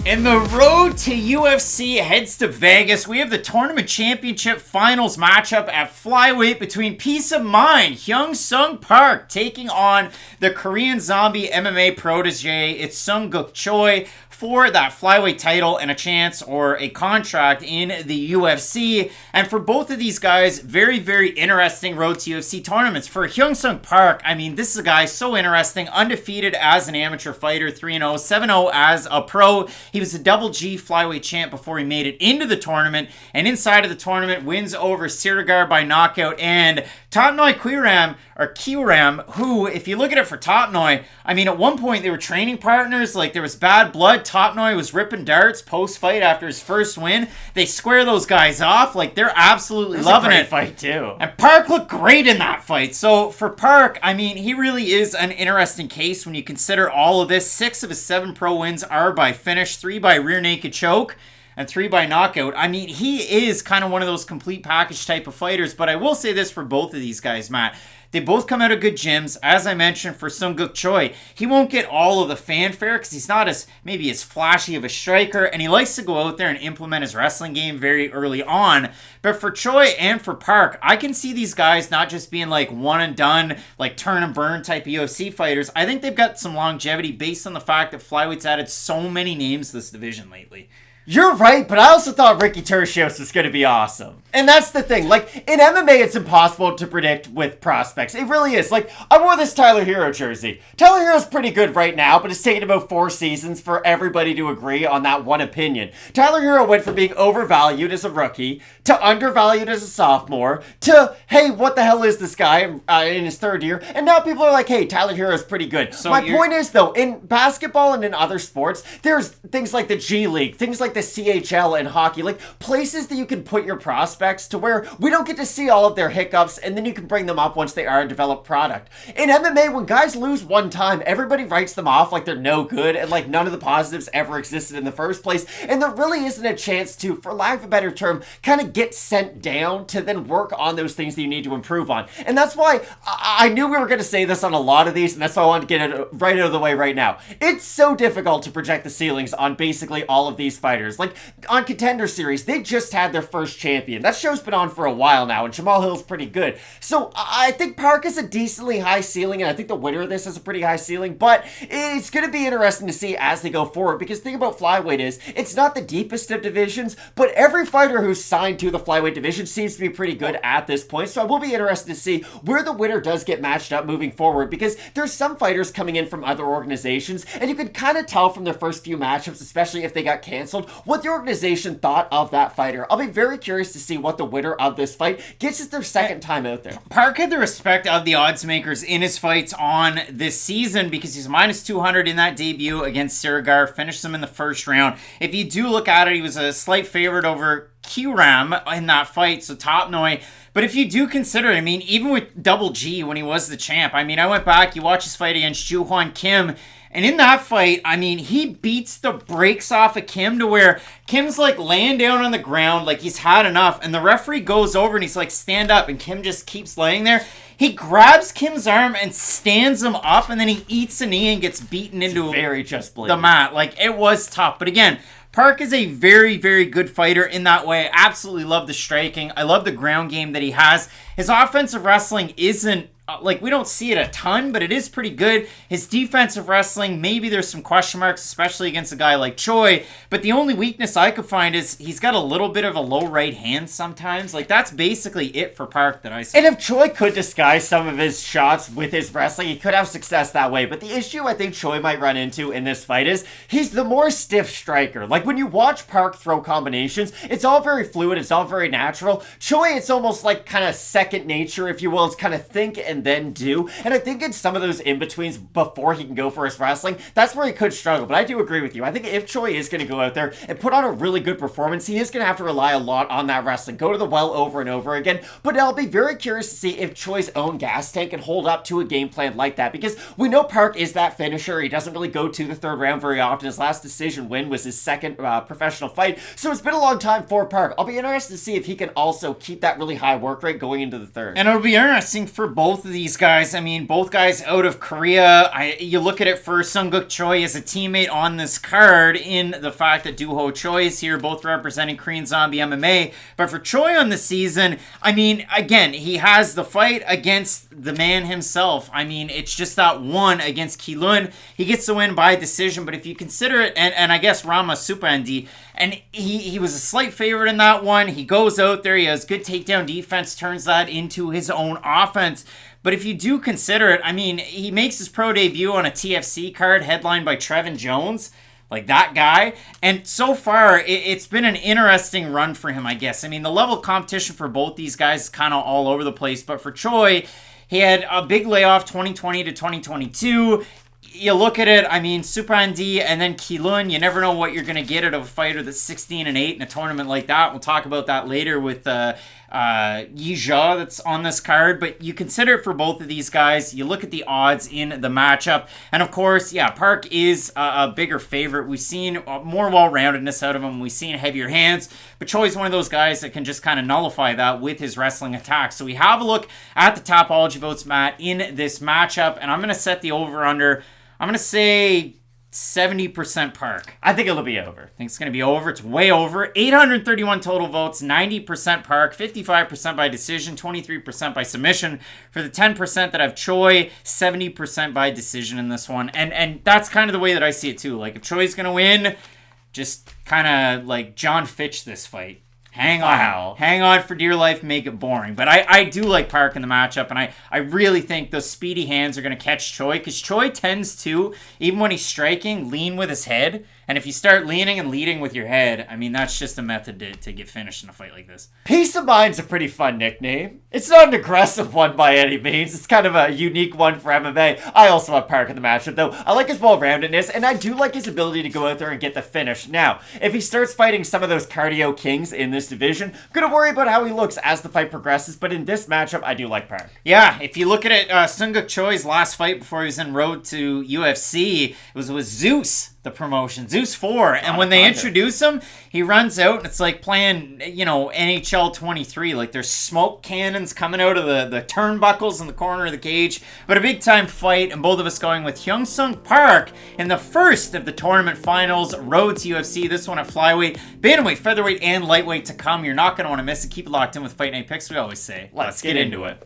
And the road to UFC heads to Vegas. We have the tournament championship finals matchup at flyweight between Peace of Mind, Hyun Sung Park, taking on the Korean zombie MMA protege. It's Seung Guk Choi for that flyweight title and a chance or a contract in the UFC. And for both of these guys, very, very interesting road to UFC tournaments. For Hyun Sung Park, I mean, this is a guy so interesting, undefeated as an amateur fighter, 3-0, 7-0 as a pro. He was a double G flyweight champ before he made it into the tournament. And inside of the tournament, wins over Saragih by knockout. And Tatnoy Kiram, who, if you look at it for Tatnoy, I mean, at one point they were training partners. Like, there was bad blood. Tatnoy was ripping darts post-fight after his first win. They square those guys off. Like, they're absolutely loving it. Fight too. And Park looked great in that fight. So for Park, I mean, he really is an interesting case when you consider all of this. 6 of his 7 pro wins are by finish, 3 by rear naked choke, and 3 by knockout. I mean, he is kind of one of those complete package type of fighters. But I will say this for both of these guys, Matt. They both come out of good gyms. As I mentioned, for Seung Guk Choi, he won't get all of the fanfare because he's not as flashy of a striker, and he likes to go out there and implement his wrestling game very early on. But for Choi and for Park, I can see these guys not just being like one and done, like turn and burn type UFC fighters. I think they've got some longevity based on the fact that flyweight's added so many names to this division lately. You're right, but I also thought Ricky Turcios was going to be awesome. And that's the thing. Like, in MMA, it's impossible to predict with prospects. It really is. Like, I wore this Tyler Hero jersey. Tyler Hero's pretty good right now, but it's taken about 4 seasons for everybody to agree on that one opinion. Tyler Hero went from being overvalued as a rookie to undervalued as a sophomore to, hey, what the hell is this guy in his 3rd year? And now people are like, hey, Tyler Hero's pretty good. So my point is, though, in basketball and in other sports, there's things like the G League, things like the CHL and hockey, like places that you can put your prospects to where we don't get to see all of their hiccups, and then you can bring them up once they are a developed product. In MMA, when guys lose one time, everybody writes them off like they're no good and like none of the positives ever existed in the first place, and there really isn't a chance to, for lack of a better term, kind of get sent down to then work on those things that you need to improve on. And that's why I knew we were going to say this on a lot of these, and that's why I wanted to get it right out of the way right now. It's so difficult to project the ceilings on basically all of these fighters. Like, on Contender Series, they just had their first champion. That show's been on for a while now, and Jamal Hill's pretty good. So, I think Park is a decently high ceiling, and I think the winner of this is a pretty high ceiling, but it's going to be interesting to see as they go forward, because the thing about flyweight is, it's not the deepest of divisions, but every fighter who's signed to the flyweight division seems to be pretty good at this point, so I will be interested to see where the winner does get matched up moving forward, because there's some fighters coming in from other organizations, and you can kind of tell from their first few matchups, especially if they got canceled, what the organization thought of that fighter. I'll be very curious to see what the winner of this fight gets as their second time out there. Park had the respect of the odds makers in his fights on this season because he's minus 200 in that debut against Saragih, finished him in the first round. If you do look at it, he was a slight favorite over Kiram in that fight, so Tatnoy. But if you do consider it, I mean, even with Double G when he was the champ, I mean, I went back, you watch his fight against Juhwan Kim, and in that fight, I mean, he beats the brakes off of Kim to where Kim's like laying down on the ground like he's had enough, and the referee goes over and he's like, stand up, and Kim just keeps laying there. He grabs Kim's arm and stands him up, and then he eats a knee and gets beaten into the mat. Like, it was tough. But again, Park is a very, very good fighter in that way. I absolutely love the striking. I love the ground game that he has. His offensive wrestling isn't like, we don't see it a ton, but it is pretty good. His defensive wrestling, maybe there's some question marks, especially against a guy like Choi, but the only weakness I could find is he's got a little bit of a low right hand sometimes. Like, that's basically it for Park that I see. And if Choi could disguise some of his shots with his wrestling, he could have success that way. But the issue I think Choi might run into in this fight is he's the more stiff striker. Like, when you watch Park throw combinations, it's all very fluid, it's all very natural. Choi, it's almost like kind of second nature, if you will. It's kind of think and then do. And I think in some of those in-betweens before he can go for his wrestling, that's where he could struggle. But I do agree with you. I think if Choi is going to go out there and put on a really good performance, he is going to have to rely a lot on that wrestling. Go to the well over and over again. But I'll be very curious to see if Choi's own gas tank can hold up to a game plan like that, because we know Park is that finisher. He doesn't really go to the 3rd round very often. His last decision win was his 2nd professional fight. So it's been a long time for Park. I'll be interested to see if he can also keep that really high work rate going into the 3rd. And it'll be interesting for both both of these guys. I mean, both guys out of Korea. You look at it for Seung Guk Choi as a teammate on this card in the fact that Doo-ho Choi is here, both representing Korean Zombie MMA. But for Choi on the season, I mean, again, he has the fight against the man himself. I mean, it's just that one against Kilun. He gets the win by decision, but if you consider it, and I guess Rama Supandi, and he was a slight favorite in that one. He goes out there, he has good takedown defense, turns that into his own offense. But if you do consider it, I mean, he makes his pro debut on a TFC card headlined by Trevin Jones, like that guy. And so far, it's been an interesting run for him, I guess. I mean, the level of competition for both these guys is kind of all over the place. But for Choi, he had a big layoff 2020 to 2022. You look at it, I mean, Supandi and then Kilun, you never know what you're going to get out of a fighter that's 16-8 in a tournament like that. We'll talk about that later with Yija that's on this card. But you consider it for both of these guys. You look at the odds in the matchup. And of course, yeah, Park is a bigger favorite. We've seen more well-roundedness out of him. We've seen heavier hands. But Choi's one of those guys that can just kind of nullify that with his wrestling attack. So we have a look at the Tapology votes, Matt, in this matchup. And I'm going to set the over-under. I'm going to say 70% Park. I think it'll be over. I think it's going to be over. It's way over. 831 total votes, 90% Park, 55% by decision, 23% by submission. For the 10% that have Choi, 70% by decision in this one. And that's kind of the way that I see it too. Like, if Choi's going to win, just kind of like John Fitch this fight. Hang on. Wow. Hang on for dear life, make it boring. But I do like Park in the matchup, and I really think those speedy hands are going to catch Choi, because Choi tends to, even when he's striking, lean with his head. And if you start leaning and leading with your head, I mean, that's just a method to get finished in a fight like this. Peace of Mind's a pretty fun nickname. It's not an aggressive one by any means. It's kind of a unique one for MMA. I also have Park in the matchup, though. I like his well-roundedness, and I do like his ability to go out there and get the finish. Now, if he starts fighting some of those cardio kings in this division, gonna worry about how he looks as the fight progresses, but in this matchup, I do like Park. Yeah, if you look at it, Seung Guk Choi's last fight before he was en road to UFC, it was with Zeus, the promotion, Zeus 4, and when they introduce him, he runs out, and it's like playing, NHL 23, like there's smoke cannons coming out of the turnbuckles in the corner of the cage, but a big time fight, and both of us going with Hyun Sung Park in the first of the tournament finals, road to UFC, this one at flyweight, bantamweight, featherweight, and lightweight to come. You're not going to want to miss it. Keep it locked in with Fight Night Picks, we always say. Let's get into it.